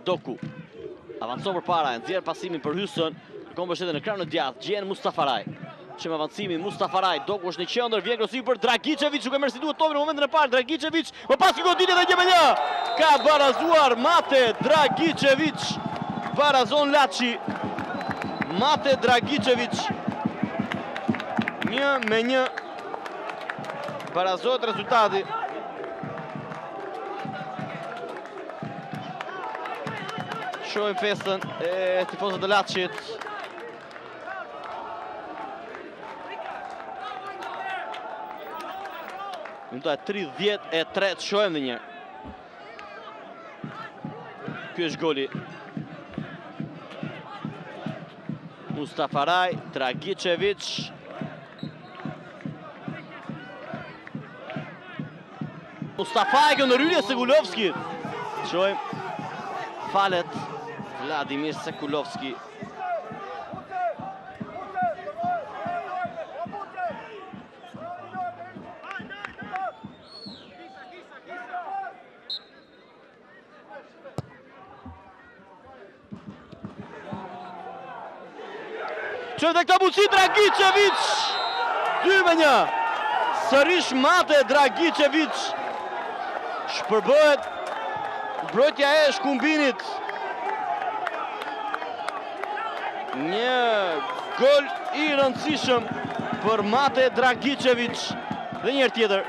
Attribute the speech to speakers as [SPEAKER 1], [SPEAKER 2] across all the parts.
[SPEAKER 1] Doku. Avancon për para, nxjerr pasimin për Hysën. Kërkon mbështetje në krahun e djathtë, gjen Mustafaraj. Çem avancimin Mustafaraj, Doku është në qendër, vjen krosi për Dragičević, nuk e merr si duhet topin në momentin e parë. Dragičević, më pas goditje dhe 1-1. Ka barazuar Mate Dragičević. Barazon Laçi. Mate Dragičević. 1-1. Barazohet rezultati. Shohim festën e tifozëve të Laçit. Minuta e 33, shohim edhe një herë. Ky është goli. Mustafaraj, Dragičević. Mustafaraj në rrylje Sekulovski. Shohim. Falet Vladimir Sekulovski. Që dhe këta mundësi Dragičević. 2-1. Sërish Mate Dragičević. Shpërbëhet mbrojtja e Shkumbinit. Një gol i rëndësishëm për Mate Dragičević. Dhe njërë tjetër,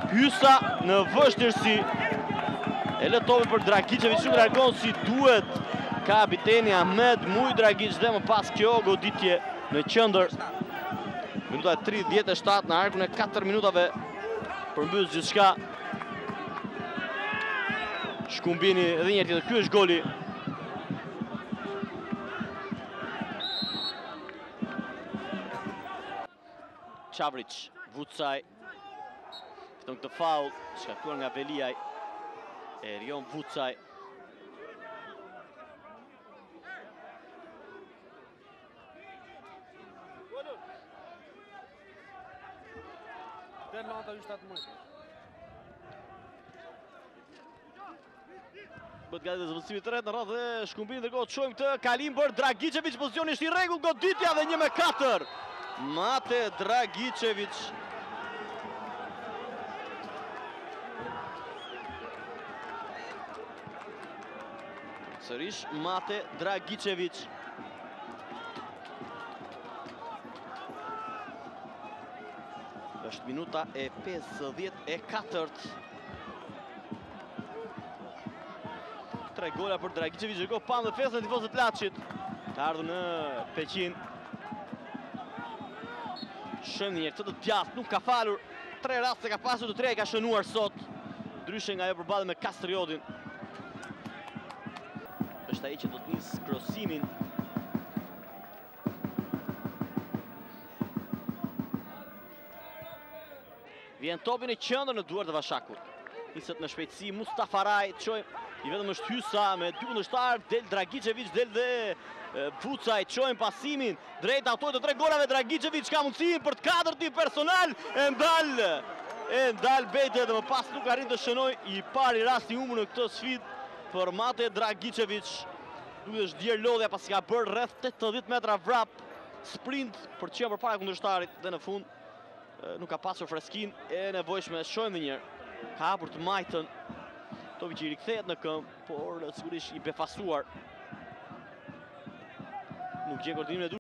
[SPEAKER 1] Hysa në vështirësi. E lë topin për Dragičević, nuk largon si duhet kapiteni Ahmed Muj Dragić dhe më pas kjo goditje në qendër. Minuta e 37 në arkun e 4 minutave përmbys gjithçka. Shkumbini edhe një tjetër, ky është goli. Çavrić, Vucaj. Fiton këtë faull, shkaktuar nga Veliaj. Erion Vucaj. Bët gati dhe zëvëndësimi të ret në rrëth dhe Shkumbin dhe gotë shojmë të kalim për Dragičević, pozicioni është i rregull, goditja dhe 1-4. Mate Dragičević. Sërish Mate Dragičević. Është minuta e 54. 3 gola për Dragičević, dhe pam dhe festën e tifozëve të Laçit. Të ardhur në Peqin. Shëm një këtë të djathtë, nuk ka falur. 3 raste ka pasur, të 3 ka shënuar sot. Ndryshe nga ajo përballë me Kastriodin. Është ai që do të nisë krosimin. Vjen topi në qendër në duart e Vashakut. Niset në shpejtësi Mustafaraj, çojmë i vetëm është Hysa me 2 kundërshtar, del Dragičević, del dhe Vucaj, çojmë pasimin drejt autorit të 3 golave. Dragičević ka mundësinë për të 4 personal, e ndal bejtë dhe më pas nuk arrin të shënoj. I pari rasti humbur në këtë sfidë për Mate Dragičević. Duhet është djerë lodhja pasi ka bërë rreth 80 metra vrap, sprint për të qenë përpara kundërshtarit dhe në fund nuk ka pasur freskinë e nevojshme. Shohim edhe një herë. Ka hapur të majtën. Topi që i rikthehet në këmbë, por sigurisht i befasuar. Nuk gjen koordinimin e